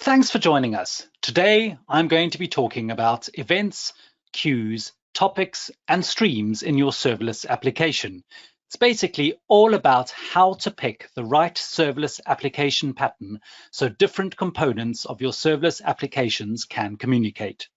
Thanks for joining us. Today, I'm going to be talking about events, queues, topics, and streams in your serverless application. It's basically all about how to pick the right serverless application pattern so different components of your serverless applications can communicate.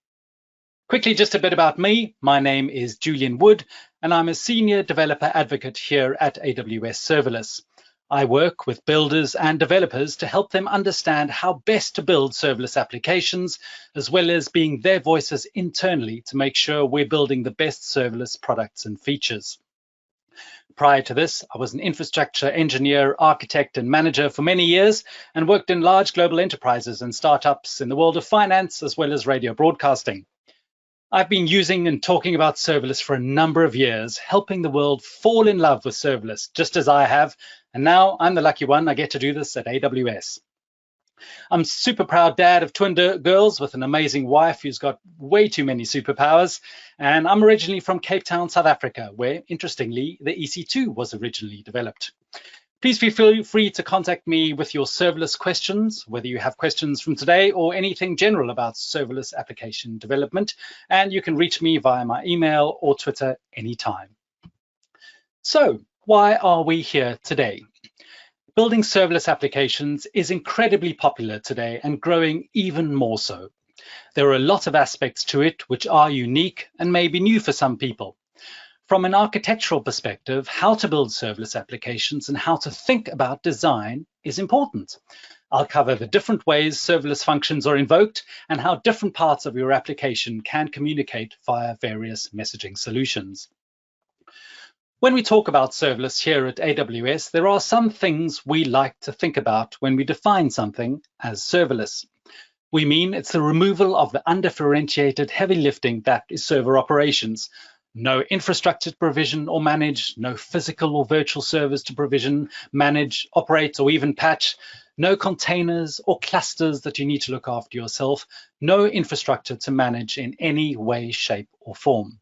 Quickly, just a bit about me. My name is Julian Wood, and I'm a senior developer advocate here at AWS Serverless. I work with builders and developers to help them understand how best to build serverless applications, as well as being their voices internally to make sure we're building the best serverless products and features. Prior to this, I was an infrastructure engineer, architect, and manager for many years and worked in large global enterprises and startups in the world of finance, as well as radio broadcasting. I've been using and talking about serverless for a number of years, helping the world fall in love with serverless, just as I have. And now I'm the lucky one. I get to do this at AWS. I'm a super proud dad of twin girls with an amazing wife who's got way too many superpowers. And I'm originally from Cape Town, South Africa, where, interestingly, the EC2 was originally developed. Please feel free to contact me with your serverless questions, whether you have questions from today or anything general about serverless application development, and you can reach me via my email or Twitter anytime. So, why are we here today? Building serverless applications is incredibly popular today and growing even more so. There are a lot of aspects to it which are unique and may be new for some people. From an architectural perspective, how to build serverless applications and how to think about design is important. I'll cover the different ways serverless functions are invoked and how different parts of your application can communicate via various messaging solutions. When we talk about serverless here at AWS, there are some things we like to think about when we define something as serverless. We mean it's the removal of the undifferentiated heavy lifting that is server operations. No infrastructure to provision or manage, no physical or virtual servers to provision, manage, operate, or even patch, no containers or clusters that you need to look after yourself, no infrastructure to manage in any way, shape, or form.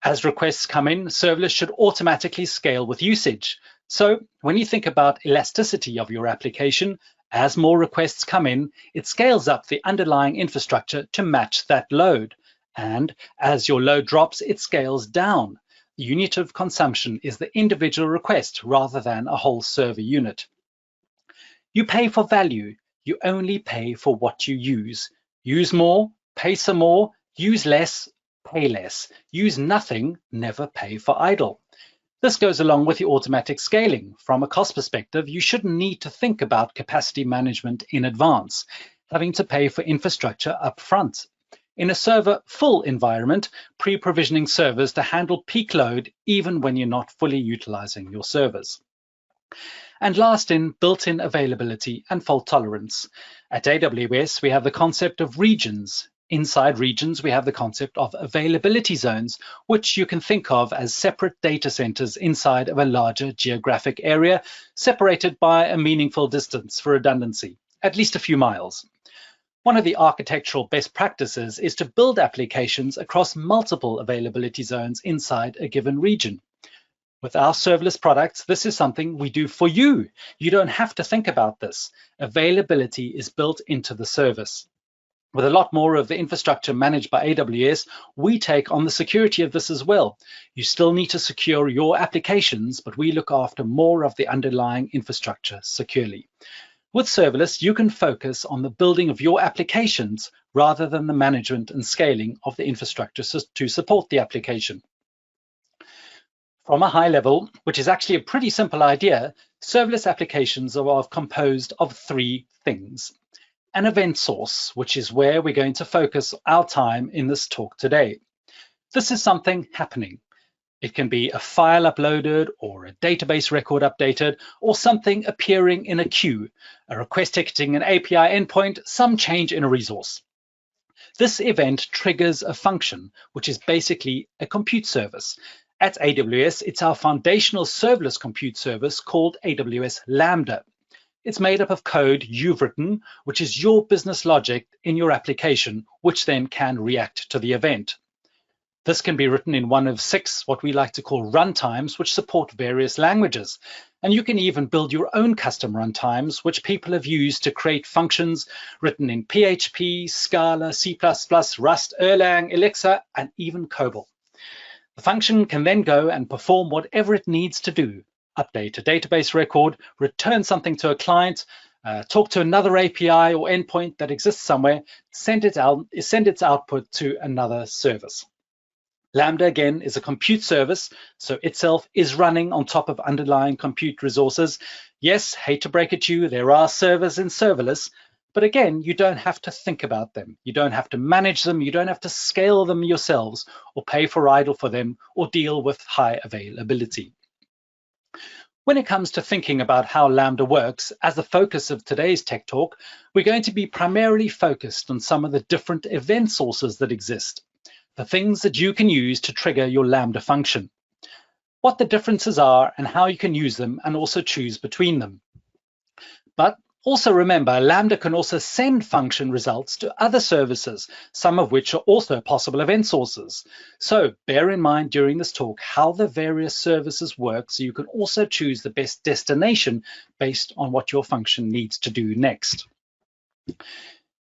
As requests come in, serverless should automatically scale with usage. So when you think about elasticity of your application, as more requests come in, it scales up the underlying infrastructure to match that load. And as your load drops, it scales down. The unit of consumption is the individual request rather than a whole server unit. You pay for value. You only pay for what you use. Use more, pay some more, use less, pay less. Use nothing, never pay for idle. This goes along with the automatic scaling. From a cost perspective, you shouldn't need to think about capacity management in advance, having to pay for infrastructure up front. In a server full environment, pre-provisioning servers to handle peak load even when you're not fully utilizing your servers. And last in, built-in availability and fault tolerance. At AWS, we have the concept of regions. Inside regions, we have the concept of availability zones, which you can think of as separate data centers inside of a larger geographic area, separated by a meaningful distance for redundancy, at least a few miles. One of the architectural best practices is to build applications across multiple availability zones inside a given region. With our serverless products, this is something we do for you. You don't have to think about this. Availability is built into the service. With a lot more of the infrastructure managed by AWS, we take on the security of this as well. You still need to secure your applications, but we look after more of the underlying infrastructure securely. With serverless, you can focus on the building of your applications rather than the management and scaling of the infrastructure to support the application. From a high level, which is actually a pretty simple idea, serverless applications are composed of three things. An event source, which is where we're going to focus our time in this talk today. This is something happening. It can be a file uploaded or a database record updated or something appearing in a queue, a request ticketing an API endpoint, some change in a resource. This event triggers a function, which is basically a compute service. At AWS, it's our foundational serverless compute service called AWS Lambda. It's made up of code you've written, which is your business logic in your application, which then can react to the event. This can be written in one of 6, what we like to call runtimes, which support various languages. And you can even build your own custom runtimes, which people have used to create functions written in PHP, Scala, C++, Rust, Erlang, Elixir, and even COBOL. The function can then go and perform whatever it needs to do: update a database record, return something to a client, talk to another API or endpoint that exists somewhere, send its output to another service. Lambda, again, is a compute service, so itself is running on top of underlying compute resources. Yes, hate to break it to you, there are servers in serverless, but again, you don't have to think about them. You don't have to manage them. You don't have to scale them yourselves or pay for idle for them or deal with high availability. When it comes to thinking about how Lambda works, as the focus of today's Tech Talk, we're going to be primarily focused on some of the different event sources that exist, the things that you can use to trigger your Lambda function, what the differences are and how you can use them and also choose between them. But also remember, Lambda can also send function results to other services, some of which are also possible event sources. So bear in mind during this talk how the various services work, so you can also choose the best destination based on what your function needs to do next.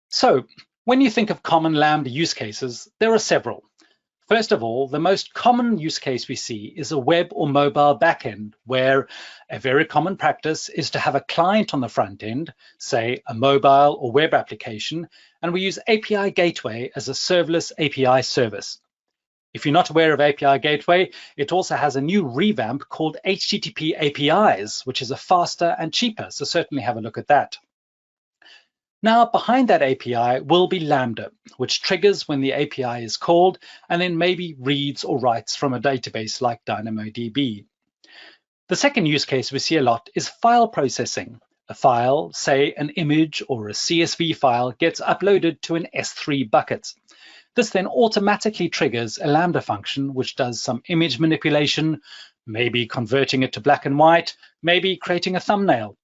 So when you think of common Lambda use cases, there are several. First of all, the most common use case we see is a web or mobile backend, where a very common practice is to have a client on the front end, say a mobile or web application, and we use API Gateway as a serverless API service. If you're not aware of API Gateway, it also has a new revamp called HTTP APIs, which is a faster and cheaper, so certainly have a look at that. Now, behind that API will be Lambda, which triggers when the API is called and then maybe reads or writes from a database like DynamoDB. The second use case we see a lot is file processing. A file, say an image or a CSV file, gets uploaded to an S3 bucket. This then automatically triggers a Lambda function, which does some image manipulation, maybe converting it to black and white, maybe creating a thumbnail,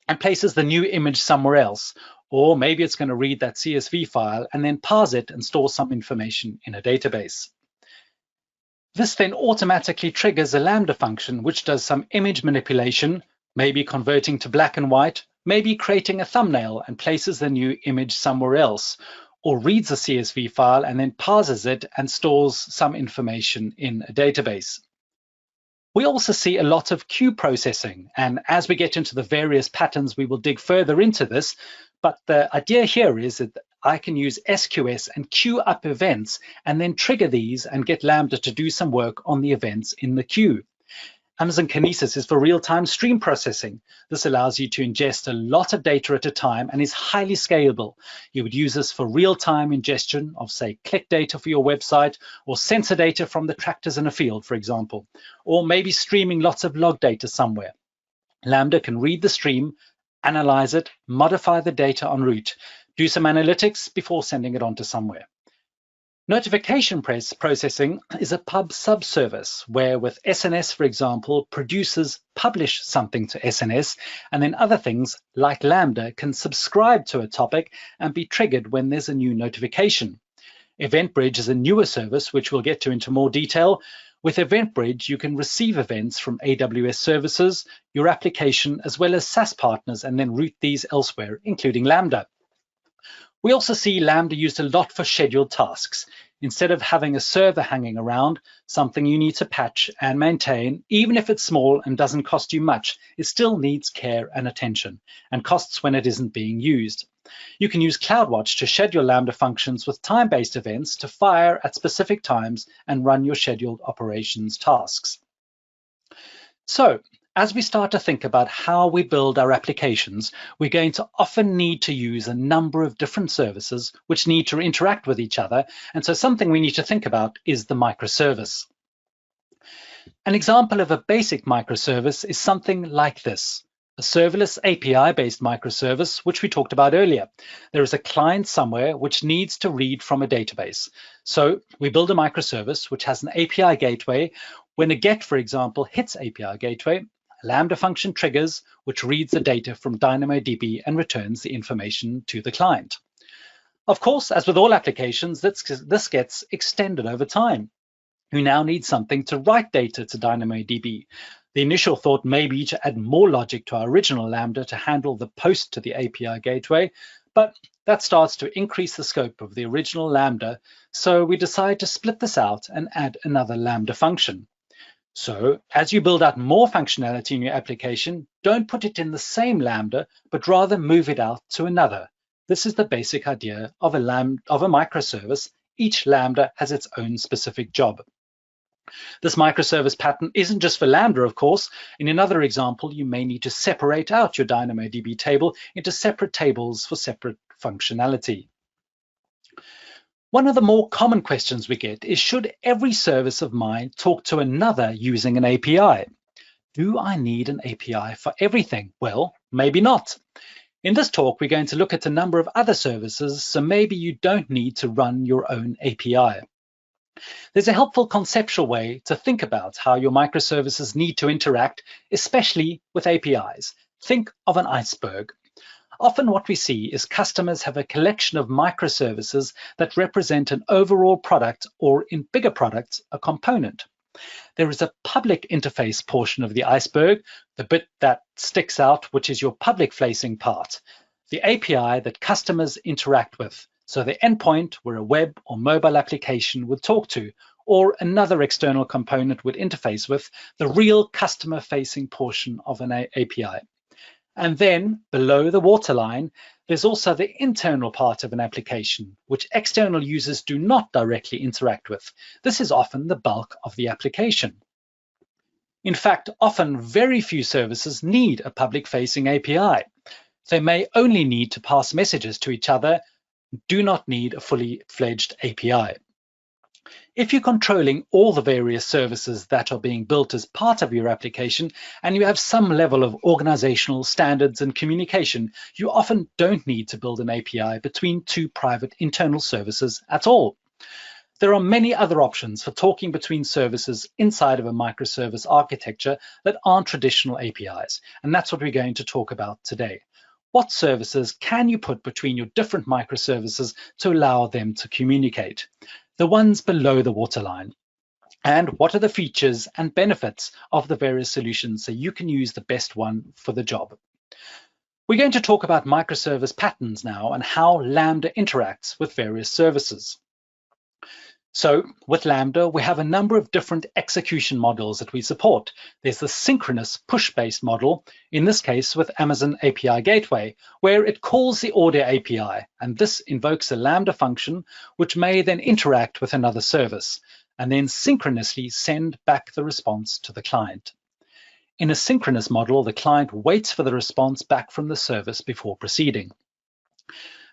and places the new image somewhere else. Or maybe it's going to read that CSV file and then parse it and store some information in a database. This then automatically triggers a Lambda function, which does some image manipulation, maybe converting to black and white, maybe creating a thumbnail and places the new image somewhere else, or reads a CSV file and then parses it and stores some information in a database. We also see a lot of queue processing, and as we get into the various patterns, we will dig further into this, but the idea here is that I can use SQS and queue up events and then trigger these and get Lambda to do some work on the events in the queue. Amazon Kinesis is for real-time stream processing. This allows you to ingest a lot of data at a time and is highly scalable. You would use this for real-time ingestion of, say, click data for your website, or sensor data from the tractors in a field, for example, or maybe streaming lots of log data somewhere. Lambda can read the stream, analyze it, modify the data en route, do some analytics before sending it on to somewhere. Notification processing is a pub subservice where, with SNS, for example, producers publish something to SNS, and then other things like Lambda can subscribe to a topic and be triggered when there's a new notification. EventBridge is a newer service, which we'll get to into more detail. With EventBridge, you can receive events from AWS services, your application, as well as SaaS partners, and then route these elsewhere, including Lambda. We also see Lambda used a lot for scheduled tasks. Instead of having a server hanging around, something you need to patch and maintain, even if it's small and doesn't cost you much, it still needs care and attention and costs when it isn't being used. You can use CloudWatch to schedule Lambda functions with time-based events to fire at specific times and run your scheduled operations tasks. So, as we start to think about how we build our applications, we're going to often need to use a number of different services which need to interact with each other. And so something we need to think about is the microservice. An example of a basic microservice is something like this: a serverless API-based microservice, which we talked about earlier. There is a client somewhere which needs to read from a database. So we build a microservice which has an API gateway. When a GET, for example, hits API gateway, a Lambda function triggers, which reads the data from DynamoDB and returns the information to the client. Of course, as with all applications, this gets extended over time. You now need something to write data to DynamoDB. The initial thought may be to add more logic to our original Lambda to handle the post to the API gateway, but that starts to increase the scope of the original Lambda, so we decide to split this out and add another Lambda function. So as you build out more functionality in your application, don't put it in the same Lambda, but rather move it out to another. This is the basic idea of a microservice. Each Lambda has its own specific job. This microservice pattern isn't just for Lambda, of course. In another example, you may need to separate out your DynamoDB table into separate tables for separate functionality. One of the more common questions we get is, should every service of mine talk to another using an API? Do I need an API for everything? Well, maybe not. In this talk, we're going to look at a number of other services, so maybe you don't need to run your own API. There's a helpful conceptual way to think about how your microservices need to interact, especially with APIs. Think of an iceberg. Often what we see is customers have a collection of microservices that represent an overall product, or in bigger products, a component. There is a public interface portion of the iceberg, the bit that sticks out, which is your public-facing part, the API that customers interact with. So the endpoint where a web or mobile application would talk to, or another external component would interface with, the real customer-facing portion of an API. And then below the waterline, there's also the internal part of an application, which external users do not directly interact with. This is often the bulk of the application. In fact, often very few services need a public-facing API. They may only need to pass messages to each other, do not need a fully fledged API. If you're controlling all the various services that are being built as part of your application, and you have some level of organizational standards and communication, you often don't need to build an API between two private internal services at all. There are many other options for talking between services inside of a microservice architecture that aren't traditional APIs, and that's what we're going to talk about today. What services can you put between your different microservices to allow them to communicate? The ones below the waterline. And what are the features and benefits of the various solutions so you can use the best one for the job? We're going to talk about microservice patterns now and how Lambda interacts with various services. So with Lambda, we have a number of different execution models that we support. There's the synchronous push-based model, in this case with Amazon API Gateway, where it calls the order API, and this invokes a Lambda function, which may then interact with another service, and then synchronously send back the response to the client. In a synchronous model, the client waits for the response back from the service before proceeding.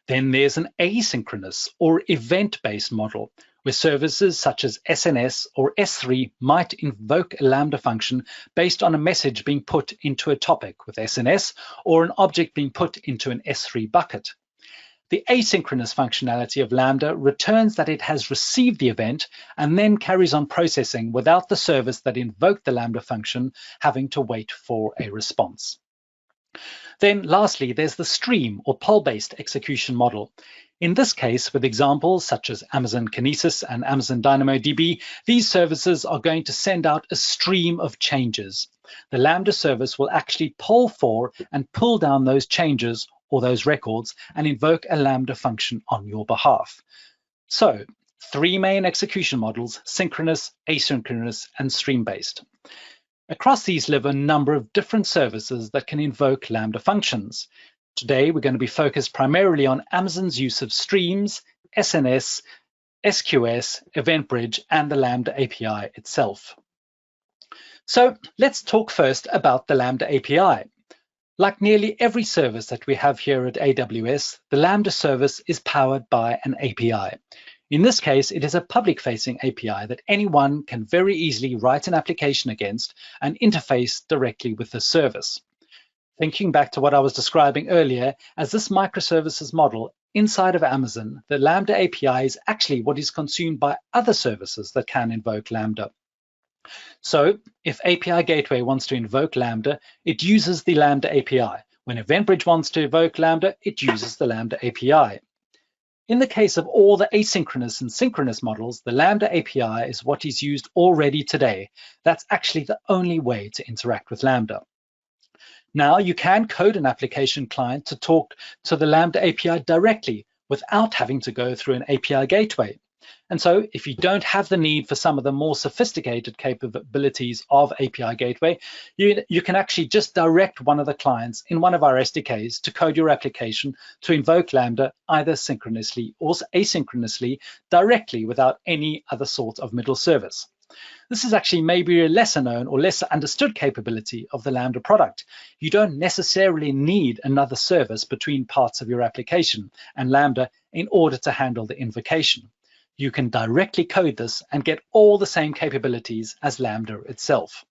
Then there's an asynchronous or event-based model, where services such as SNS or S3 might invoke a Lambda function based on a message being put into a topic with SNS or an object being put into an S3 bucket. The asynchronous functionality of Lambda returns that it has received the event and then carries on processing without the service that invoked the Lambda function having to wait for a response. Then lastly, there's the stream or poll-based execution model. In this case, with examples such as Amazon Kinesis and Amazon DynamoDB, these services are going to send out a stream of changes. The Lambda service will actually poll for and pull down those changes or those records and invoke a Lambda function on your behalf. So, three main execution models: synchronous, asynchronous, and stream-based. Across these live a number of different services that can invoke Lambda functions. Today, we're going to be focused primarily on Amazon's use of streams, SNS, SQS, EventBridge, and the Lambda API itself. So let's talk first about the Lambda API. Like nearly every service that we have here at AWS, the Lambda service is powered by an API. In this case, it is a public-facing API that anyone can very easily write an application against and interface directly with the service. Thinking back to what I was describing earlier, as this microservices model inside of Amazon, the Lambda API is actually what is consumed by other services that can invoke Lambda. So if API Gateway wants to invoke Lambda, it uses the Lambda API. When EventBridge wants to invoke Lambda, it uses the Lambda API. In the case of all the asynchronous and synchronous models, the Lambda API is what is used already today. That's actually the only way to interact with Lambda. Now you can code an application client to talk to the Lambda API directly without having to go through an API gateway. And so if you don't have the need for some of the more sophisticated capabilities of API gateway, you can actually just direct one of the clients in one of our SDKs to code your application to invoke Lambda either synchronously or asynchronously directly without any other sort of middle service. This is actually maybe a lesser known or lesser understood capability of the Lambda product. You don't necessarily need another service between parts of your application and Lambda in order to handle the invocation. You can directly code this and get all the same capabilities as Lambda itself.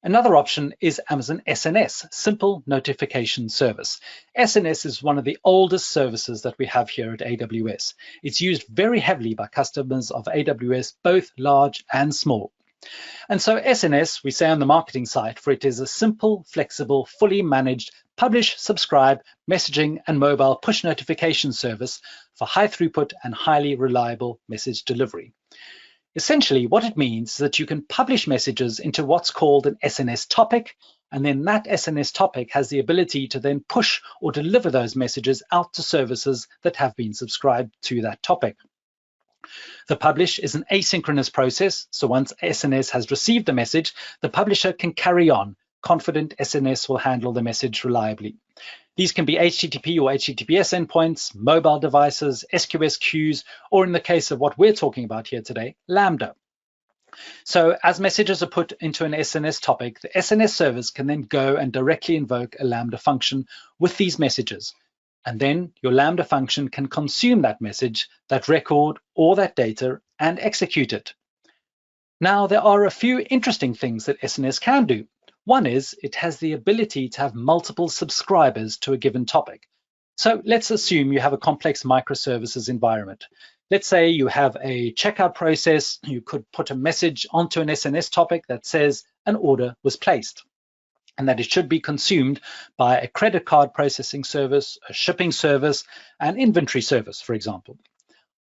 Another option is Amazon SNS, Simple Notification Service. SNS is one of the oldest services that we have here at AWS. It's used very heavily by customers of AWS, both large and small. And so SNS, we say on the marketing site, for it is a simple, flexible, fully managed publish, subscribe, messaging, and mobile push notification service for high throughput and highly reliable message delivery. Essentially, what it means is that you can publish messages into what's called an SNS topic, and then that SNS topic has the ability to then push or deliver those messages out to services that have been subscribed to that topic. The publish is an asynchronous process, so once SNS has received the message, the publisher can carry on, confident SNS will handle the message reliably. These can be HTTP or HTTPS endpoints, mobile devices, SQS queues, or in the case of what we're talking about here today, Lambda. So as messages are put into an SNS topic, the SNS service can then go and directly invoke a Lambda function with these messages. And then your Lambda function can consume that message, that record, or that data and execute it. Now, there are a few interesting things that SNS can do. One is it has the ability to have multiple subscribers to a given topic. So let's assume you have a complex microservices environment. Let's say you have a checkout process. You could put a message onto an SNS topic that says an order was placed and that it should be consumed by a credit card processing service, a shipping service, an inventory service, for example.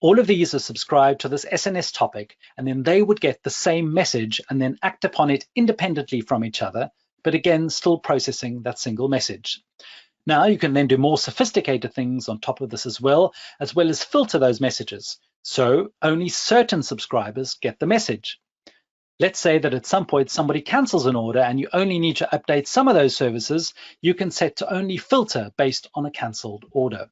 All of these are subscribed to this SNS topic, and then they would get the same message and then act upon it independently from each other, but again, still processing that single message. Now you can then do more sophisticated things on top of this as well as filter those messages. So only certain subscribers get the message. Let's say that at some point somebody cancels an order and you only need to update some of those services. You can set to only filter based on a canceled order.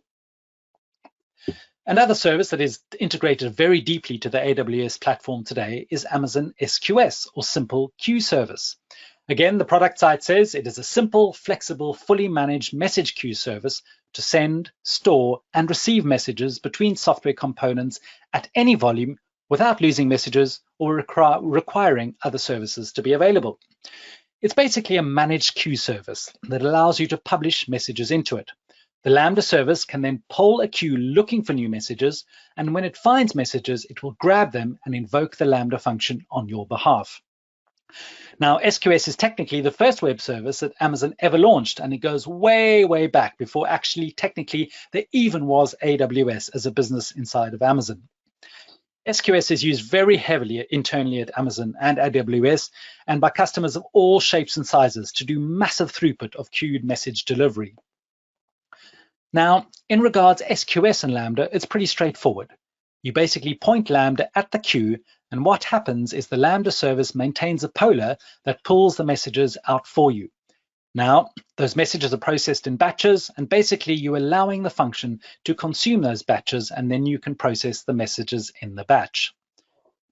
Another service that is integrated very deeply to the AWS platform today is Amazon SQS, or Simple Queue Service. Again, the product site says it is a simple, flexible, fully managed message queue service to send, store, and receive messages between software components at any volume without losing messages or requiring other services to be available. It's basically a managed queue service that allows you to publish messages into it. The Lambda service can then poll a queue looking for new messages, and when it finds messages, it will grab them and invoke the Lambda function on your behalf. Now, SQS is technically the first web service that Amazon ever launched, and it goes way, way back before actually technically there even was AWS as a business inside of Amazon. SQS is used very heavily internally at Amazon and AWS and by customers of all shapes and sizes to do massive throughput of queued message delivery. Now, in regards SQS and Lambda, it's pretty straightforward. You basically point Lambda at the queue, and what happens is the Lambda service maintains a poller that pulls the messages out for you. Now, those messages are processed in batches, and basically you're allowing the function to consume those batches, and then you can process the messages in the batch.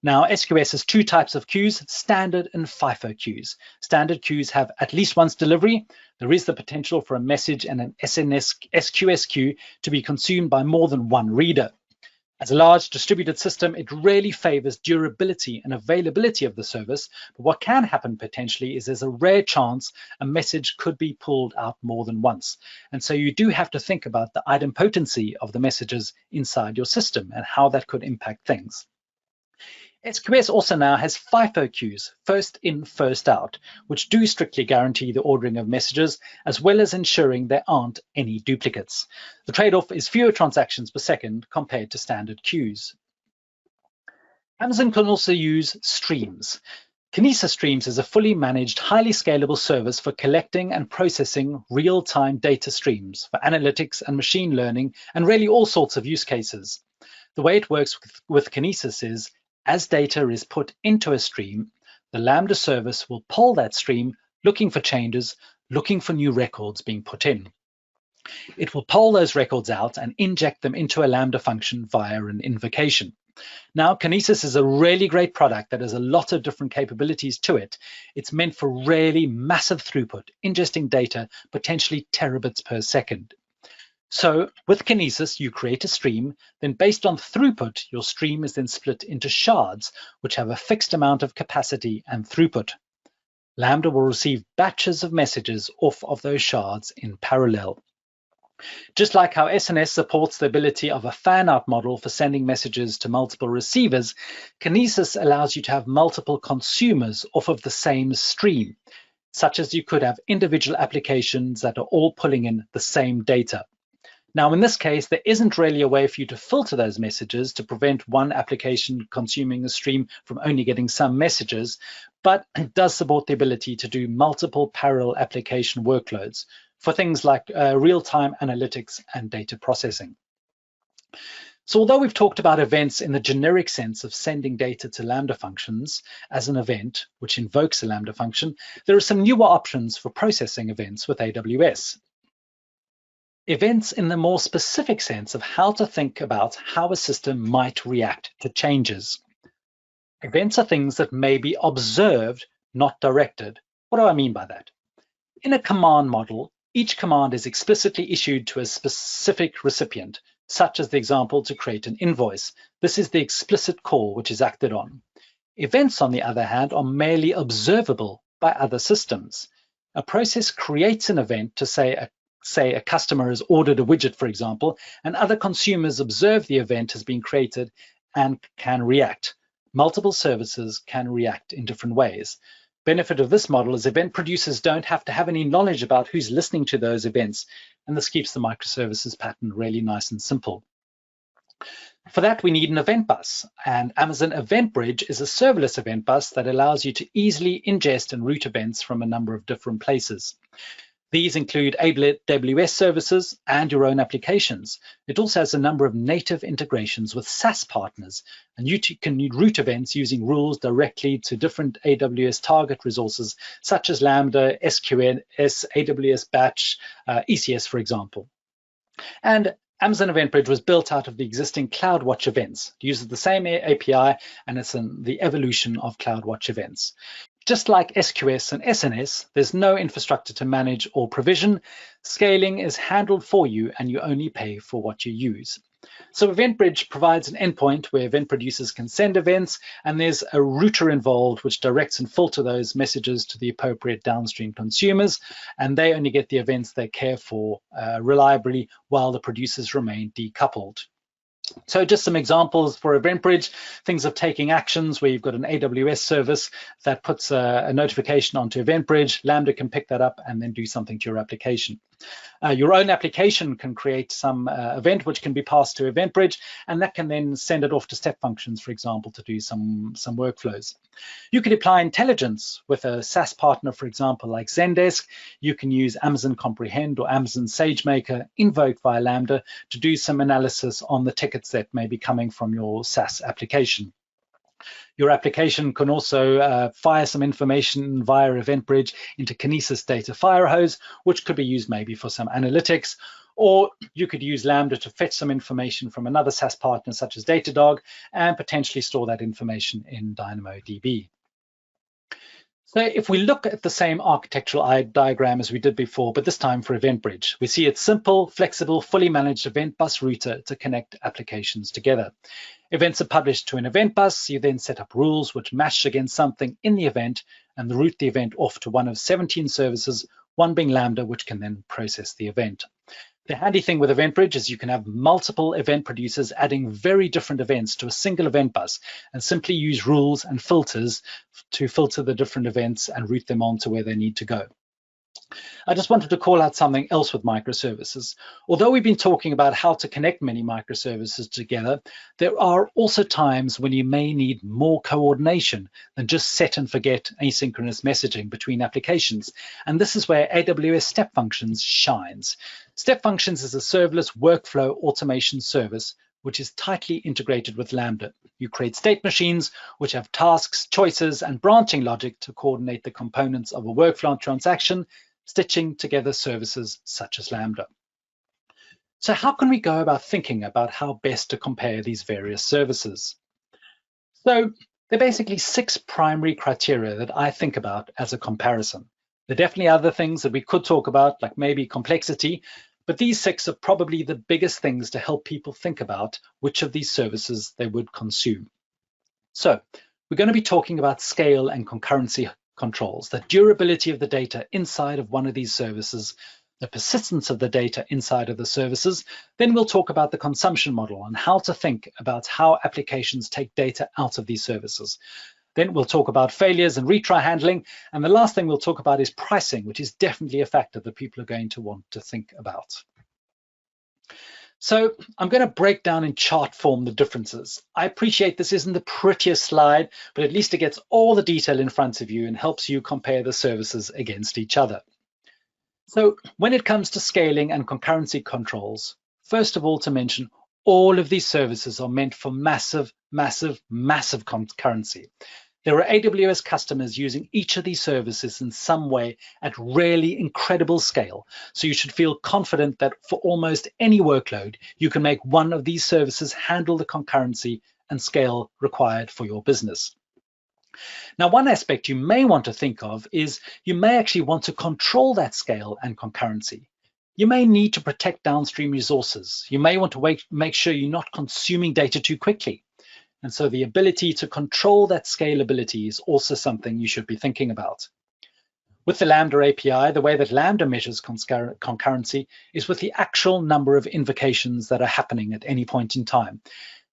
Now, SQS has two types of queues, standard and FIFO queues. Standard queues have at least once delivery. There is the potential for a message and an SNS SQS queue to be consumed by more than one reader. As a large distributed system, it really favors durability and availability of the service, but what can happen potentially is there's a rare chance a message could be pulled out more than once. And so you do have to think about the idempotency of the messages inside your system and how that could impact things. SQS also now has FIFO queues, first in, first out, which do strictly guarantee the ordering of messages, as well as ensuring there aren't any duplicates. The trade-off is fewer transactions per second compared to standard queues. Amazon can also use streams. Kinesis Streams is a fully managed, highly scalable service for collecting and processing real-time data streams for analytics and machine learning, and really all sorts of use cases. The way it works with Kinesis is, as data is put into a stream, the Lambda service will poll that stream, looking for changes, looking for new records being put in. It will poll those records out and inject them into a Lambda function via an invocation. Now, Kinesis is a really great product that has a lot of different capabilities to it. It's meant for really massive throughput, ingesting data, potentially terabits per second. So with Kinesis, you create a stream, then based on throughput, your stream is then split into shards, which have a fixed amount of capacity and throughput. Lambda will receive batches of messages off of those shards in parallel. Just like how SNS supports the ability of a fan-out model for sending messages to multiple receivers, Kinesis allows you to have multiple consumers off of the same stream, such as you could have individual applications that are all pulling in the same data. Now, in this case, there isn't really a way for you to filter those messages to prevent one application consuming a stream from only getting some messages, but it does support the ability to do multiple parallel application workloads for things like real-time analytics and data processing. So although we've talked about events in the generic sense of sending data to Lambda functions as an event, which invokes a Lambda function, there are some newer options for processing events with AWS. Events in the more specific sense of how to think about how a system might react to changes. Events are things that may be observed, not directed. What do I mean by that? In a command model, each command is explicitly issued to a specific recipient, such as the example to create an invoice. This is the explicit call which is acted on. Events, on the other hand, are merely observable by other systems. A process creates an event to say a customer has ordered a widget, for example, and other consumers observe the event has been created and can react. Multiple services can react in different ways. Benefit of this model is event producers don't have to have any knowledge about who's listening to those events, and this keeps the microservices pattern really nice and simple. For that, we need an event bus, and Amazon EventBridge is a serverless event bus that allows you to easily ingest and route events from a number of different places. These include AWS services and your own applications. It also has a number of native integrations with SaaS partners, and you can route events using rules directly to different AWS target resources, such as Lambda, SQS, AWS Batch, ECS, for example. And Amazon EventBridge was built out of the existing CloudWatch events. It uses the same API, and it's the evolution of CloudWatch events. Just like SQS and SNS, there's no infrastructure to manage or provision. Scaling is handled for you, and you only pay for what you use. So EventBridge provides an endpoint where event producers can send events, and there's a router involved which directs and filters those messages to the appropriate downstream consumers, and they only get the events they care for reliably while the producers remain decoupled. So just some examples for EventBridge, things of taking actions where you've got an AWS service that puts a notification onto EventBridge. Lambda can pick that up and then do something to your application. Your own application can create some event which can be passed to EventBridge, and that can then send it off to step functions, for example, to do some workflows. You can apply intelligence with a SaaS partner, for example, like Zendesk. You can use Amazon Comprehend or Amazon SageMaker, invoke via Lambda to do some analysis on the tickets that may be coming from your SaaS application. Your application can also fire some information via EventBridge into Kinesis Data Firehose, which could be used maybe for some analytics, or you could use Lambda to fetch some information from another SaaS partner such as Datadog and potentially store that information in DynamoDB. So if we look at the same architectural diagram as we did before, but this time for EventBridge, we see it's simple, flexible, fully managed event bus router to connect applications together. Events are published to an event bus. You then set up rules which match against something in the event and route the event off to one of 17 services, one being Lambda, which can then process the event. The handy thing with EventBridge is you can have multiple event producers adding very different events to a single event bus and simply use rules and filters to filter the different events and route them on to where they need to go. I just wanted to call out something else with microservices. Although we've been talking about how to connect many microservices together, there are also times when you may need more coordination than just set and forget asynchronous messaging between applications. And this is where AWS Step Functions shines. Step Functions is a serverless workflow automation service which is tightly integrated with Lambda. You create state machines which have tasks, choices, and branching logic to coordinate the components of a workflow transaction, stitching together services such as Lambda. So how can we go about thinking about how best to compare these various services? So there are basically 6 primary criteria that I think about as a comparison. There are definitely other things that we could talk about, like maybe complexity, but these 6 are probably the biggest things to help people think about which of these services they would consume. So we're going to be talking about scale and concurrency controls, the durability of the data inside of one of these services, the persistence of the data inside of the services. Then we'll talk about the consumption model and how to think about how applications take data out of these services. Then we'll talk about failures and retry handling. And the last thing we'll talk about is pricing, which is definitely a factor that people are going to want to think about. So I'm going to break down in chart form the differences. I appreciate this isn't the prettiest slide, but at least it gets all the detail in front of you and helps you compare the services against each other. So when it comes to scaling and concurrency controls, first of all to mention, all of these services are meant for massive, massive, massive concurrency. There are AWS customers using each of these services in some way at really incredible scale. So you should feel confident that for almost any workload, you can make one of these services handle the concurrency and scale required for your business. Now, one aspect you may want to think of is you may actually want to control that scale and concurrency. You may need to protect downstream resources. You may want to make sure you're not consuming data too quickly. And so the ability to control that scalability is also something you should be thinking about. With the Lambda API, the way that Lambda measures concurrency is with the actual number of invocations that are happening at any point in time.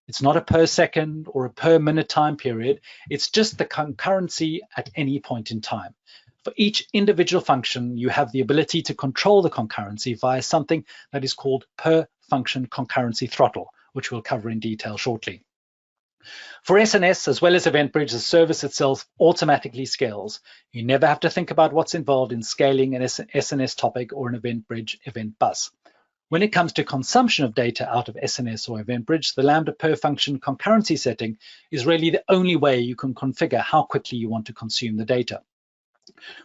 It's not a per second or a per minute time period. It's just the concurrency at any point in time. For each individual function, you have the ability to control the concurrency via something that is called per function concurrency throttle, which we'll cover in detail shortly. For SNS, as well as EventBridge, the service itself automatically scales. You never have to think about what's involved in scaling an SNS topic or an EventBridge event bus. When it comes to consumption of data out of SNS or EventBridge, the Lambda Per Function Concurrency setting is really the only way you can configure how quickly you want to consume the data.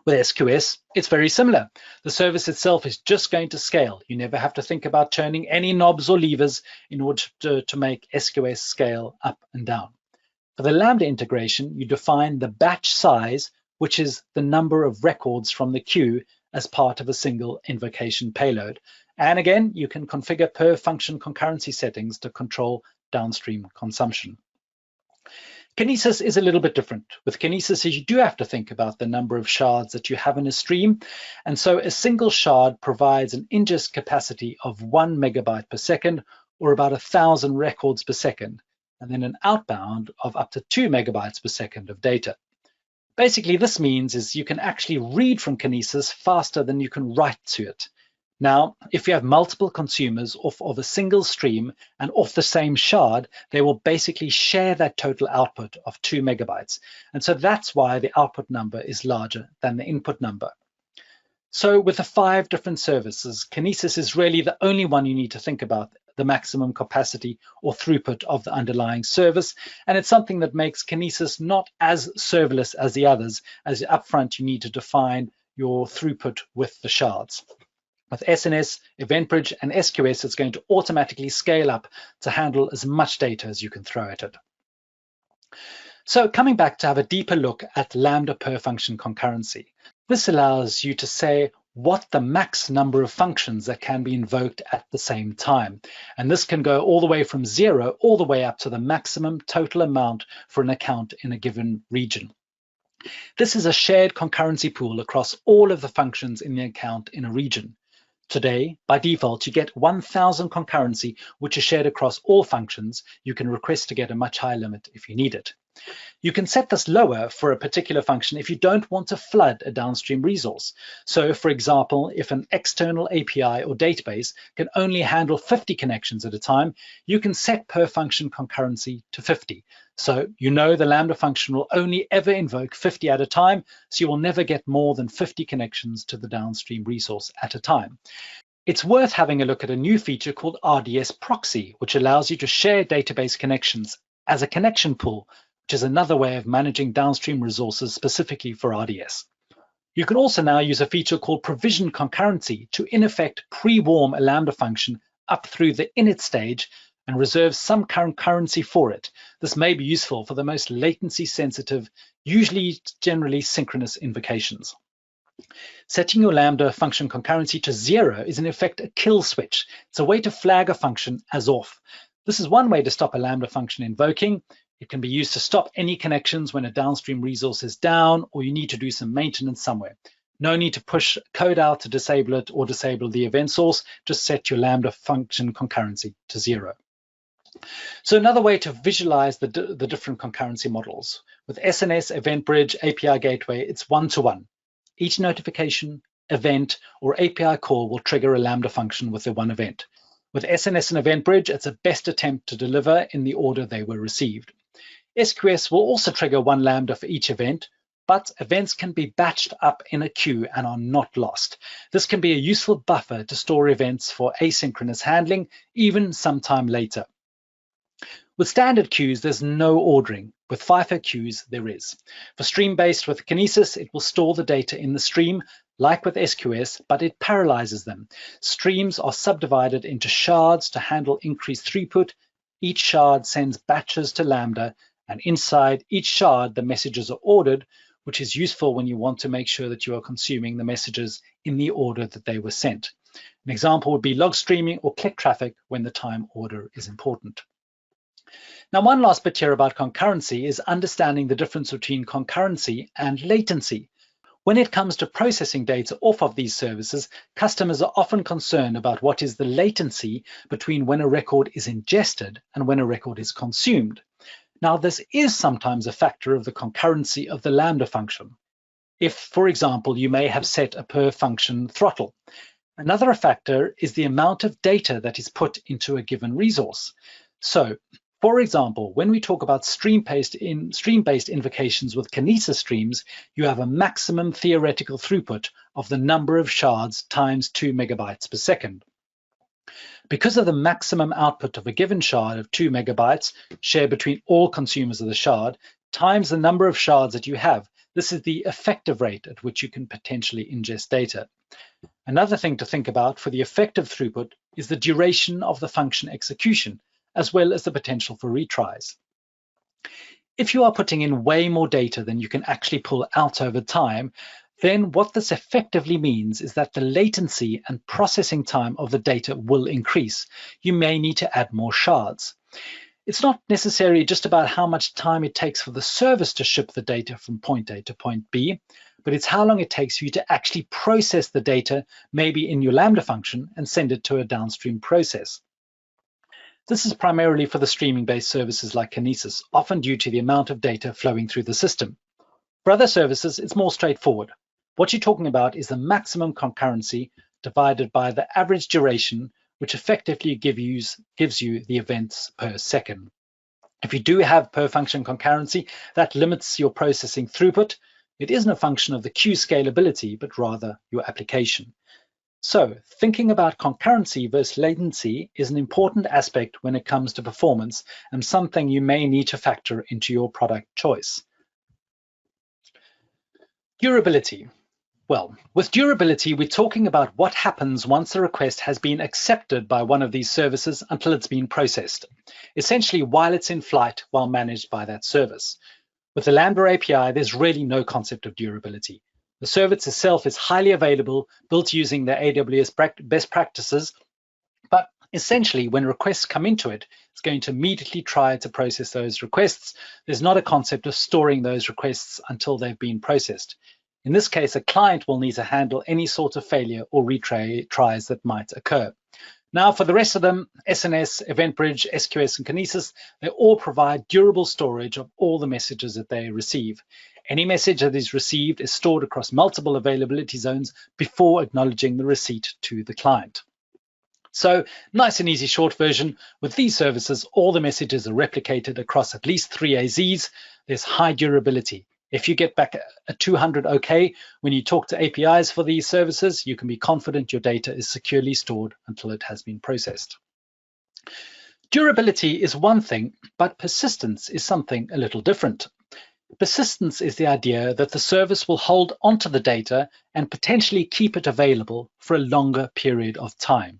With SQS, it's very similar. The service itself is just going to scale. You never have to think about turning any knobs or levers in order to make SQS scale up and down. For the Lambda integration, you define the batch size, which is the number of records from the queue as part of a single invocation payload. And again, you can configure per function concurrency settings to control downstream consumption. Kinesis is a little bit different. With Kinesis, you do have to think about the number of shards that you have in a stream. And so a single shard provides an ingest capacity of 1 megabyte per second, or about 1,000 records per second, and then an outbound of up to 2 megabytes per second of data. Basically, this means is you can actually read from Kinesis faster than you can write to it. Now, if you have multiple consumers off of a single stream and off the same shard, they will basically share that total output of 2 megabytes. And so that's why the output number is larger than the input number. So with the 5 different services, Kinesis is really the only one you need to think about the maximum capacity or throughput of the underlying service. And it's something that makes Kinesis not as serverless as the others, as upfront you need to define your throughput with the shards. With SNS, EventBridge, and SQS, it's going to automatically scale up to handle as much data as you can throw at it. So coming back to have a deeper look at Lambda Per Function Concurrency. This allows you to say what the max number of functions that can be invoked at the same time. And this can go all the way from 0 all the way up to the maximum total amount for an account in a given region. This is a shared concurrency pool across all of the functions in the account in a region. Today, by default, you get 1000 concurrency, which is shared across all functions. You can request to get a much higher limit if you need it. You can set this lower for a particular function if you don't want to flood a downstream resource. So for example, if an external API or database can only handle 50 connections at a time, you can set per function concurrency to 50. So you know the Lambda function will only ever invoke 50 at a time, so you will never get more than 50 connections to the downstream resource at a time. It's worth having a look at a new feature called RDS Proxy, which allows you to share database connections as a connection pool, which is another way of managing downstream resources specifically for RDS. You can also now use a feature called provision concurrency to, in effect, pre-warm a Lambda function up through the init stage and reserve some concurrency for it. This may be useful for the most latency sensitive, generally synchronous invocations. Setting your Lambda function concurrency to 0 is in effect a kill switch. It's a way to flag a function as off. This is one way to stop a Lambda function invoking. It can be used to stop any connections when a downstream resource is down or you need to do some maintenance somewhere. No need to push code out to disable it or disable the event source. Just set your Lambda function concurrency to 0. So another way to visualize the different concurrency models. With SNS, EventBridge, API Gateway, it's one-to-one. Each notification, event, or API call will trigger a Lambda function with the one event. With SNS and EventBridge, it's a best attempt to deliver in the order they were received. SQS will also trigger one Lambda for each event, but events can be batched up in a queue and are not lost. This can be a useful buffer to store events for asynchronous handling, even sometime later. With standard queues, there's no ordering. With FIFO queues, there is. For stream-based with Kinesis, it will store the data in the stream, like with SQS, but it parallelizes them. Streams are subdivided into shards to handle increased throughput. Each shard sends batches to Lambda, and inside each shard, the messages are ordered, which is useful when you want to make sure that you are consuming the messages in the order that they were sent. An example would be log streaming or click traffic when the time order is important. Now, one last bit here about concurrency is understanding the difference between concurrency and latency. When it comes to processing data off of these services, customers are often concerned about what is the latency between when a record is ingested and when a record is consumed. Now, this is sometimes a factor of the concurrency of the Lambda function. If, for example, you may have set a per function throttle. Another factor is the amount of data that is put into a given resource. So, for example, when we talk about stream-based invocations with Kinesis streams, you have a maximum theoretical throughput of the number of shards times 2 megabytes per second. Because of the maximum output of a given shard of 2 megabytes shared between all consumers of the shard, times the number of shards that you have, this is the effective rate at which you can potentially ingest data. Another thing to think about for the effective throughput is the duration of the function execution, as well as the potential for retries. If you are putting in way more data than you can actually pull out over time, then what this effectively means is that the latency and processing time of the data will increase. You may need to add more shards. It's not necessarily just about how much time it takes for the service to ship the data from point A to point B, but it's how long it takes for you to actually process the data, maybe in your Lambda function, and send it to a downstream process. This is primarily for the streaming-based services like Kinesis, often due to the amount of data flowing through the system. For other services, it's more straightforward. What you're talking about is the maximum concurrency divided by the average duration, which effectively gives you the events per second. If you do have per function concurrency, that limits your processing throughput. It isn't a function of the queue scalability, but rather your application. So thinking about concurrency versus latency is an important aspect when it comes to performance and something you may need to factor into your product choice. Durability. Well, with durability, we're talking about what happens once a request has been accepted by one of these services until it's been processed, essentially while it's in flight while managed by that service. With the Lambda API, there's really no concept of durability. The service itself is highly available, built using the AWS best practices, but essentially when requests come into it, it's going to immediately try to process those requests. There's not a concept of storing those requests until they've been processed. In this case, a client will need to handle any sort of failure or retries that might occur. Now, for the rest of them, SNS, EventBridge, SQS, and Kinesis, they all provide durable storage of all the messages that they receive. Any message that is received is stored across multiple availability zones before acknowledging the receipt to the client. So, nice and easy short version. With these services, all the messages are replicated across at least 3 AZs. There's high durability. If you get back a 200 OK when you talk to APIs for these services, you can be confident your data is securely stored until it has been processed. Durability is one thing, but persistence is something a little different. Persistence is the idea that the service will hold onto the data and potentially keep it available for a longer period of time.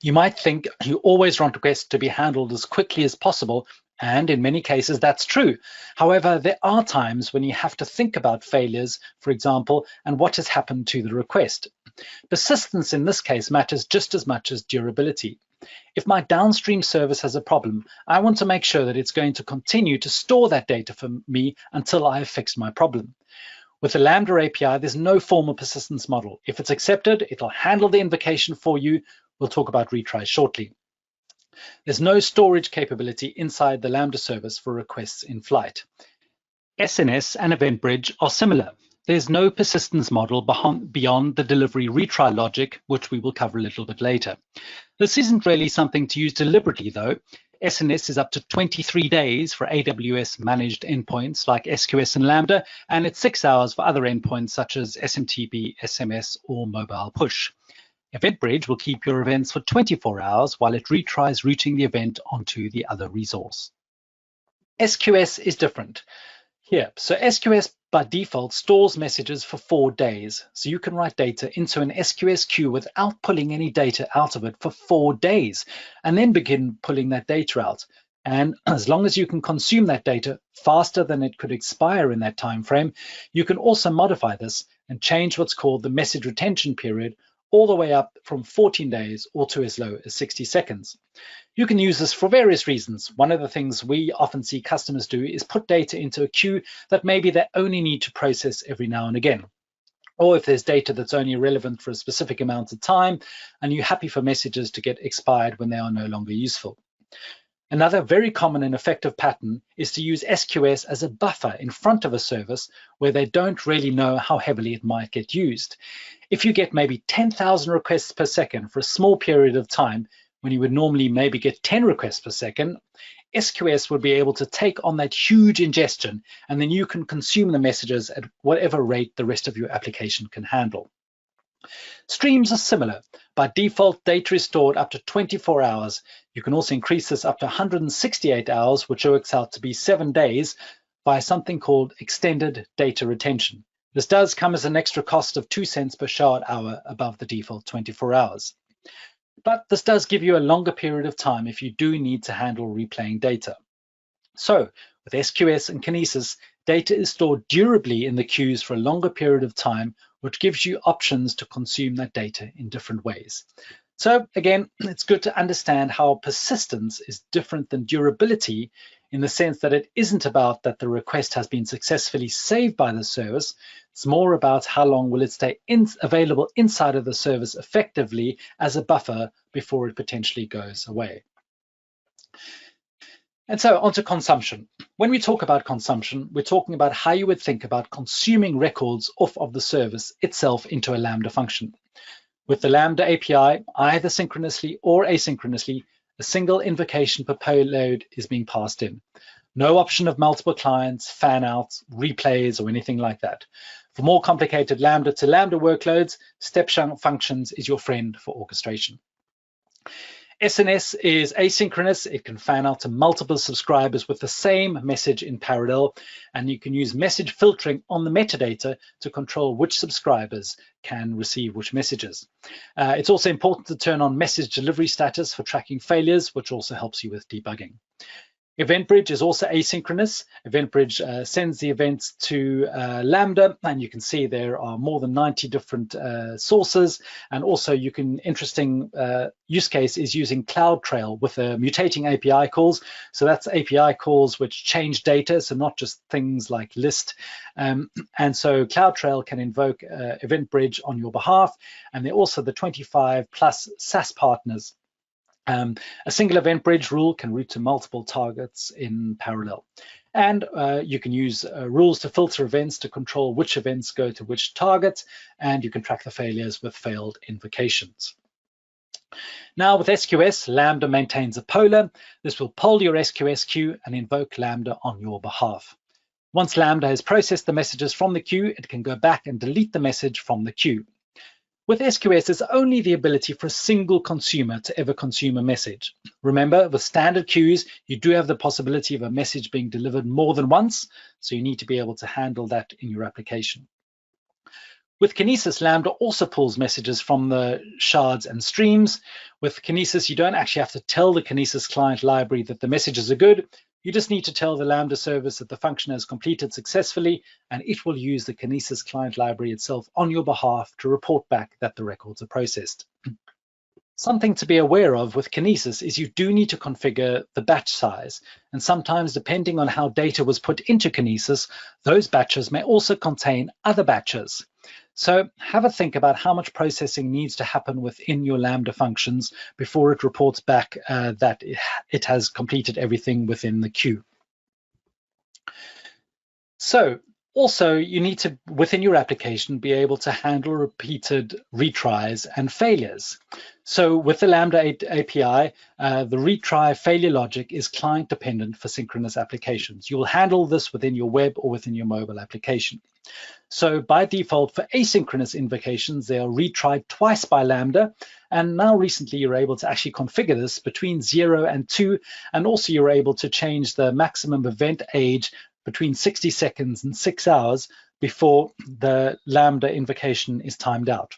You might think you always want requests to be handled as quickly as possible, and in many cases that's true. However, there are times when you have to think about failures, for example, and what has happened to the request. Persistence in this case matters just as much as durability. If my downstream service has a problem, I want to make sure that it's going to continue to store that data for me until I have fixed my problem. With the Lambda API, there's no formal persistence model. If it's accepted, it'll handle the invocation for you. We'll talk about retries shortly. There's no storage capability inside the Lambda service for requests in flight. SNS and EventBridge are similar. There's no persistence model beyond the delivery retry logic, which we will cover a little bit later. This isn't really something to use deliberately, though. SNS is up to 23 days for AWS managed endpoints like SQS and Lambda, and it's 6 hours for other endpoints such as SMTP, SMS, or mobile push. EventBridge will keep your events for 24 hours while it retries routing the event onto the other resource. SQS is different here. So SQS by default stores messages for 4 days. So you can write data into an SQS queue without pulling any data out of it for 4 days, and then begin pulling that data out. And as long as you can consume that data faster than it could expire in that time frame, you can also modify this and change what's called the message retention period all the way up from 14 days or to as low as 60 seconds. You can use this for various reasons. One of the things we often see customers do is put data into a queue that maybe they only need to process every now and again. Or if there's data that's only relevant for a specific amount of time and you're happy for messages to get expired when they are no longer useful. Another very common and effective pattern is to use SQS as a buffer in front of a service where they don't really know how heavily it might get used. If you get maybe 10,000 requests per second for a small period of time, when you would normally maybe get 10 requests per second, SQS would be able to take on that huge ingestion, and then you can consume the messages at whatever rate the rest of your application can handle. Streams are similar. By default, data is stored up to 24 hours. You can also increase this up to 168 hours, which works out to be 7 days, by something called extended data retention. This does come as an extra cost of 2 cents per shard hour above the default 24 hours. But this does give you a longer period of time if you do need to handle replaying data. So with SQS and Kinesis, data is stored durably in the queues for a longer period of time, which gives you options to consume that data in different ways. So again, it's good to understand how persistence is different than durability in the sense that it isn't about that the request has been successfully saved by the service. It's more about how long will it stay available inside of the service effectively as a buffer before it potentially goes away. And so onto consumption. When we talk about consumption, we're talking about how you would think about consuming records off of the service itself into a Lambda function. With the Lambda API, either synchronously or asynchronously, a single invocation per payload is being passed in. No option of multiple clients, fan outs, replays, or anything like that. For more complicated Lambda to Lambda workloads, step functions is your friend for orchestration. SNS is asynchronous. It can fan out to multiple subscribers with the same message in parallel, and you can use message filtering on the metadata to control which subscribers can receive which messages. It's also important to turn on message delivery status for tracking failures, which also helps you with debugging. EventBridge is also asynchronous. EventBridge sends the events to Lambda, and you can see there are more than 90 different sources. And also you can, interesting use case is using CloudTrail with mutating API calls. So that's API calls which change data, so not just things like list. And so CloudTrail can invoke EventBridge on your behalf. And they're also the 25 plus SaaS partners. A single EventBridge rule can route to multiple targets in parallel. And you can use rules to filter events to control which events go to which targets, and you can track the failures with failed invocations. Now with SQS, Lambda maintains a poller. This will poll your SQS queue and invoke Lambda on your behalf. Once Lambda has processed the messages from the queue, it can go back and delete the message from the queue. With SQS, there's only the ability for a single consumer to ever consume a message. Remember, with standard queues, you do have the possibility of a message being delivered more than once, so you need to be able to handle that in your application. With Kinesis, Lambda also pulls messages from the shards and streams. With Kinesis, you don't actually have to tell the Kinesis client library that the messages are good. You just need to tell the Lambda service that the function has completed successfully, and it will use the Kinesis client library itself on your behalf to report back that the records are processed. Something to be aware of with Kinesis is you do need to configure the batch size, and sometimes depending on how data was put into Kinesis, those batches may also contain other batches. So have a think about how much processing needs to happen within your Lambda functions before it reports back that it has completed everything within the queue. So also you need to, within your application, be able to handle repeated retries and failures. So with the Lambda API, the retry failure logic is client dependent for synchronous applications. You will handle this within your web or within your mobile application. So by default, for asynchronous invocations, they are retried twice by Lambda. And now recently, you're able to actually configure this between 0 and 2. And also you're able to change the maximum event age between 60 seconds and 6 hours before the Lambda invocation is timed out.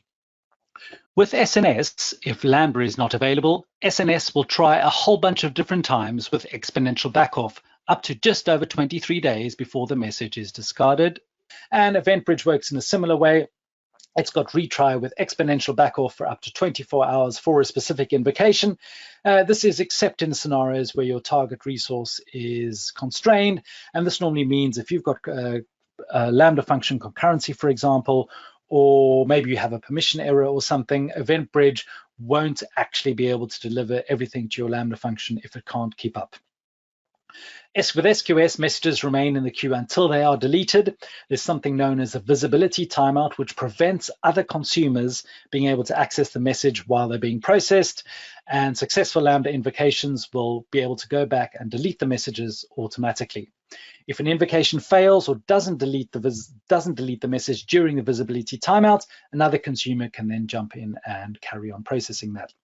With SNS, if Lambda is not available, SNS will try a whole bunch of different times with exponential backoff, up to just over 23 days before the message is discarded. And EventBridge works in a similar way. It's got retry with exponential backoff for up to 24 hours for a specific invocation. This is except in scenarios where your target resource is constrained. And this normally means if you've got a Lambda function concurrency, for example, or maybe you have a permission error or something, EventBridge won't actually be able to deliver everything to your Lambda function if it can't keep up. With SQS, messages remain in the queue until they are deleted. There's something known as a visibility timeout, which prevents other consumers being able to access the message while they're being processed. And successful Lambda invocations will be able to go back and delete the messages automatically. If an invocation fails or doesn't delete the message during the visibility timeout, another consumer can then jump in and carry on processing that.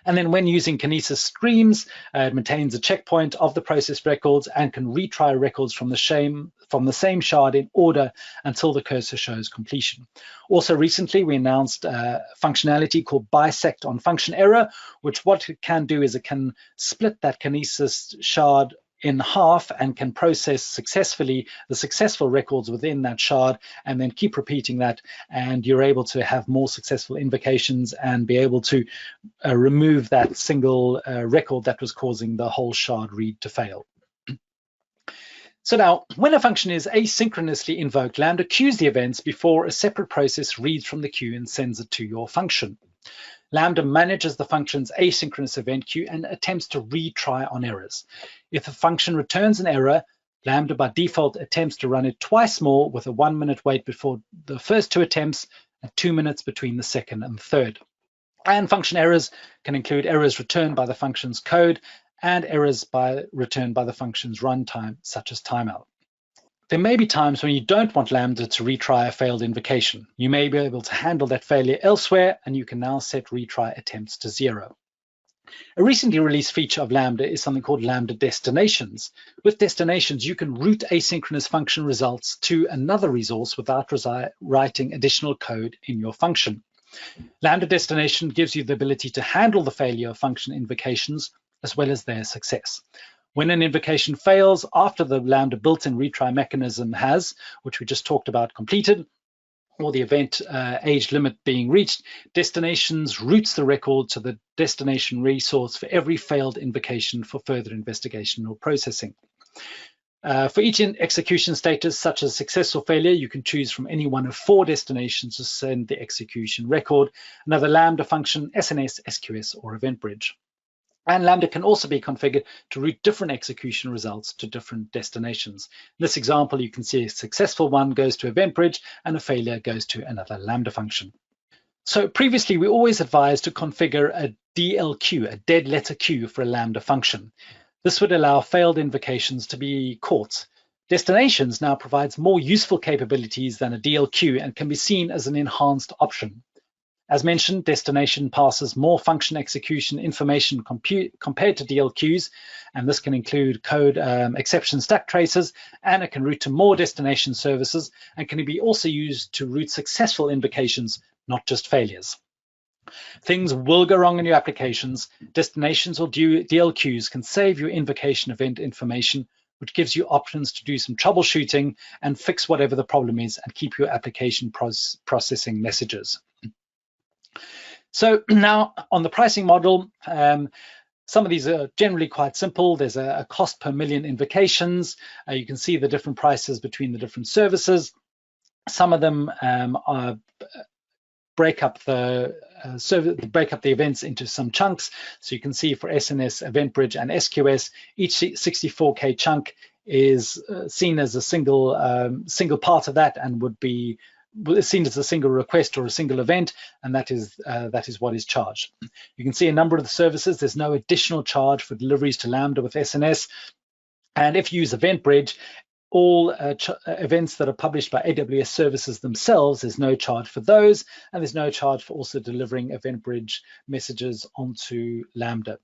And then when using Kinesis Streams, it maintains a checkpoint of the processed records and can retry records from the same shard in order until the cursor shows completion. Also recently, we announced a functionality called bisect on function error, which what it can do is it can split that Kinesis shard in half and can process successfully the successful records within that shard and then keep repeating that, and you're able to have more successful invocations and be able to remove that single record that was causing the whole shard read to fail. So now, when a function is asynchronously invoked, Lambda queues the events before a separate process reads from the queue and sends it to your function. Lambda manages the function's asynchronous event queue and attempts to retry on errors. If the function returns an error, Lambda by default attempts to run it twice more with a 1 minute wait before the first 2 attempts and 2 minutes between the second and third. And function errors can include errors returned by the function's code and errors returned by the function's runtime, such as timeout. There may be times when you don't want Lambda to retry a failed invocation. You may be able to handle that failure elsewhere, and you can now set retry attempts to 0. A recently released feature of Lambda is something called Lambda Destinations. With destinations, you can route asynchronous function results to another resource without writing additional code in your function. Lambda Destination gives you the ability to handle the failure of function invocations as well as their success. When an invocation fails after the Lambda built-in retry mechanism has, which we just talked about, completed, or the event age limit being reached, destinations routes the record to the destination resource for every failed invocation for further investigation or processing. For each execution status, such as success or failure, you can choose from any one of 4 destinations to send the execution record, another Lambda function, SNS, SQS, or EventBridge. And Lambda can also be configured to route different execution results to different destinations. In this example, you can see a successful one goes to EventBridge and a failure goes to another Lambda function. So previously, we always advised to configure a DL queue, a dead letter queue for a Lambda function. This would allow failed invocations to be caught. Destinations now provides more useful capabilities than a DL queue and can be seen as an enhanced option. As mentioned, destination passes more function execution information compared to DL queues, and this can include code exception stack traces, and it can route to more destination services, and can be also used to route successful invocations, not just failures. Things will go wrong in your applications. Destinations or DL queues can save your invocation event information, which gives you options to do some troubleshooting and fix whatever the problem is and keep your application processing messages. So now on the pricing model, some of these are generally quite simple. There's a cost per million invocations. You can see the different prices between the different services. Some of them break up the events into some chunks. So you can see for SNS, EventBridge, and SQS, each 64K chunk is seen as a single part of that and would be seen as a single request or a single event, and that is what is charged. You can see a number of the services. There's no additional charge for deliveries to Lambda with SNS, and if you use EventBridge, all events that are published by AWS services themselves, there's no charge for those, and there's no charge for also delivering EventBridge messages onto Lambda.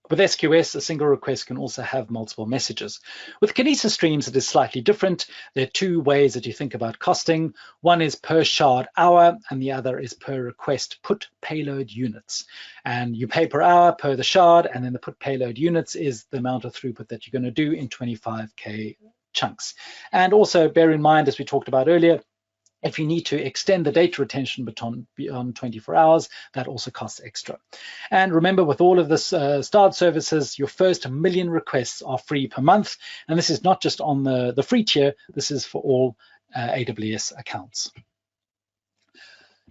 With SQS, a single request can also have multiple messages. With Kinesis Streams, it is slightly different. There are 2 ways that you think about costing. One is per shard hour, and the other is per request put payload units. And you pay per hour per the shard, and then the put payload units is the amount of throughput that you're going to do in 25K chunks. And also bear in mind, as we talked about earlier, if you need to extend the data retention beyond 24 hours, that also costs extra. And remember, with all of this start services, your first 1 million requests are free per month. And this is not just on the free tier, this is for all AWS accounts.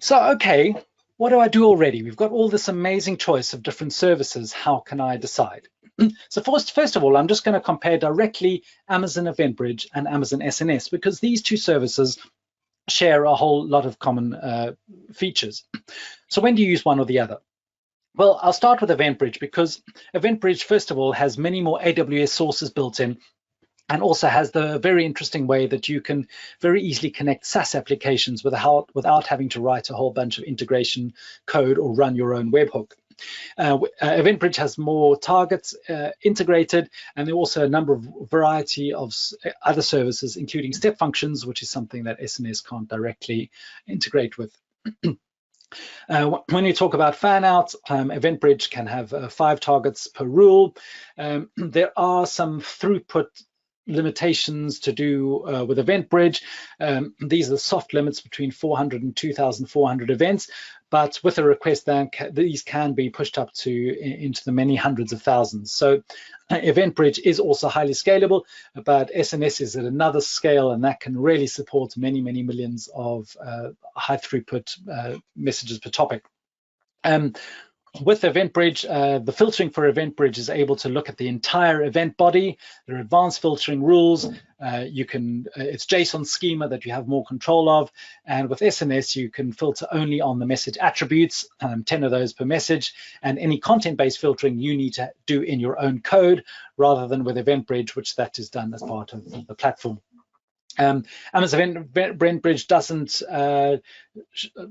So, okay, what do I do already? We've got all this amazing choice of different services. How can I decide? So first of all, I'm just going to compare directly Amazon EventBridge and Amazon SNS, because these 2 services share a whole lot of common features. So when do you use one or the other? Well, I'll start with EventBridge, because EventBridge, first of all, has many more AWS sources built in, and also has the very interesting way that you can very easily connect SaaS applications without having to write a whole bunch of integration code or run your own webhook. EventBridge has more targets integrated, and there are also a variety of other services, including step functions, which is something that SNS can't directly integrate with. When you talk about fan out, EventBridge can have 5 targets per rule. There are some throughput limitations to do with EventBridge. These are soft limits between 400 and 2,400 events, but with a request, these can be pushed up into the many hundreds of thousands. So EventBridge is also highly scalable, but SNS is at another scale, and that can really support many, many millions of high throughput messages per topic. With EventBridge, the filtering for EventBridge is able to look at the entire event body. There are advanced filtering rules. It's JSON schema that you have more control of. And with SNS, you can filter only on the message attributes, 10 of those per message. And any content-based filtering you need to do in your own code, rather than with EventBridge, which that is done as part of the platform. Amazon EventBridge doesn't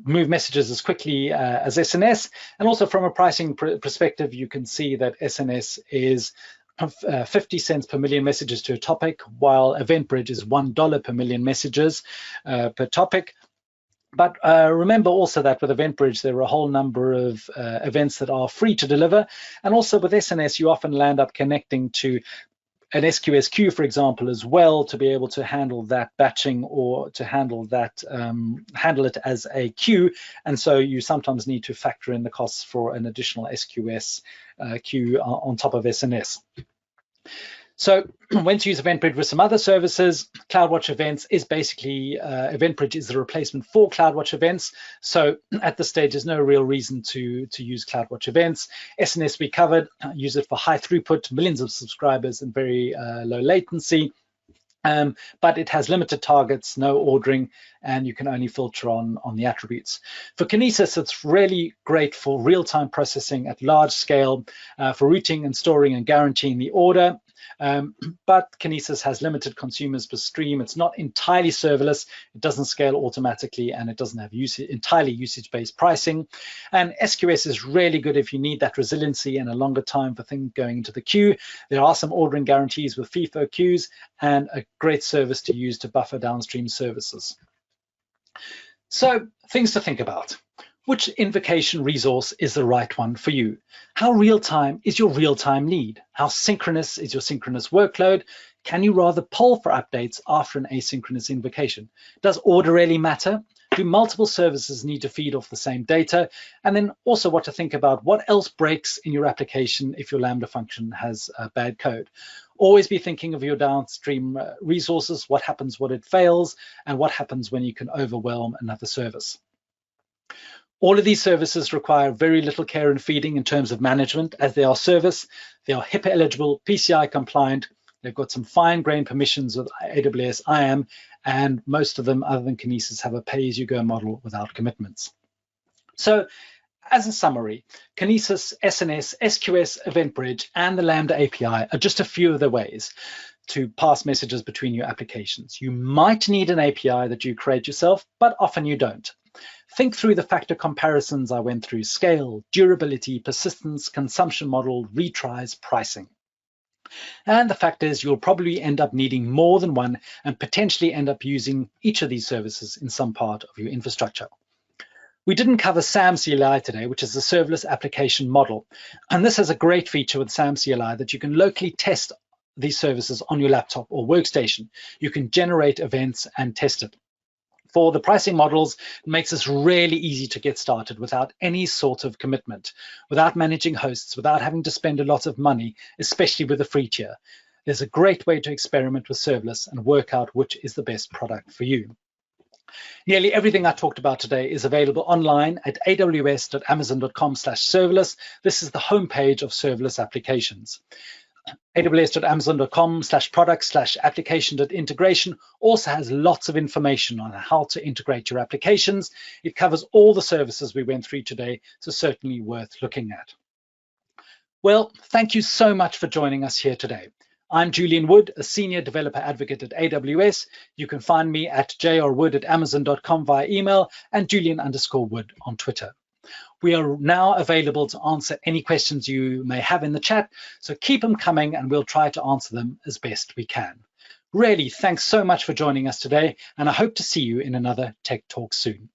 move messages as quickly as SNS, and also from a pricing perspective, you can see that SNS is 50 cents per million messages to a topic, while EventBridge is $1 per million messages per topic. But remember also that with EventBridge, there are a whole number of events that are free to deliver. And also with SNS, you often land up connecting to an SQS queue, for example, as well, to be able to handle that batching or to handle that, handle it as a queue. And so you sometimes need to factor in the costs for an additional SQS queue on top of SNS. So when to use EventBridge with some other services, CloudWatch Events is basically, EventBridge is the replacement for CloudWatch Events. So at this stage, there's no real reason to use CloudWatch Events. SNS we covered, use it for high throughput, millions of subscribers and very low latency. But it has limited targets, no ordering, and you can only filter on the attributes. For Kinesis, it's really great for real-time processing at large scale, for routing and storing and guaranteeing the order. But Kinesis has limited consumers per stream. It's not entirely serverless. It doesn't scale automatically, and it doesn't have entirely usage-based pricing. And SQS is really good if you need that resiliency and a longer time for things going into the queue. There are some ordering guarantees with FIFO queues and a great service to use to buffer downstream services. So things to think about. Which invocation resource is the right one for you? How real-time is your real-time need? How synchronous is your synchronous workload? Can you rather poll for updates after an asynchronous invocation? Does order really matter? Do multiple services need to feed off the same data? And then also what to think about, what else breaks in your application if your Lambda function has bad code? Always be thinking of your downstream resources, what happens when it fails, and what happens when you can overwhelm another service. All of these services require very little care and feeding in terms of management, as they are service, they are HIPAA eligible, PCI compliant, they've got some fine-grained permissions with AWS IAM, and most of them, other than Kinesis, have a pay-as-you-go model without commitments. So, as a summary, Kinesis, SNS, SQS, EventBridge, and the Lambda API are just a few of the ways to pass messages between your applications. You might need an API that you create yourself, but often you don't. Think through the factor comparisons I went through: scale, durability, persistence, consumption model, retries, pricing. And the fact is, you'll probably end up needing more than one and potentially end up using each of these services in some part of your infrastructure. We didn't cover SAM CLI today, which is the Serverless Application Model. And this has a great feature with SAM CLI that you can locally test these services on your laptop or workstation. You can generate events and test it. For the pricing models, it makes this really easy to get started without any sort of commitment, without managing hosts, without having to spend a lot of money, especially with the free tier. There's a great way to experiment with serverless and work out which is the best product for you. Nearly everything I talked about today is available online at aws.amazon.com/serverless. This is the homepage of Serverless Applications. aws.amazon.com/product/application.integration also has lots of information on how to integrate your applications. It covers all the services we went through today, so certainly worth looking at. Well, thank you so much for joining us here today. I'm Julian Wood, a Senior Developer Advocate at AWS. You can find me at jrwood@amazon.com via email and Julian_Wood on Twitter. We are now available to answer any questions you may have in the chat, so keep them coming and we'll try to answer them as best we can. Really, thanks so much for joining us today, and I hope to see you in another Tech Talk soon.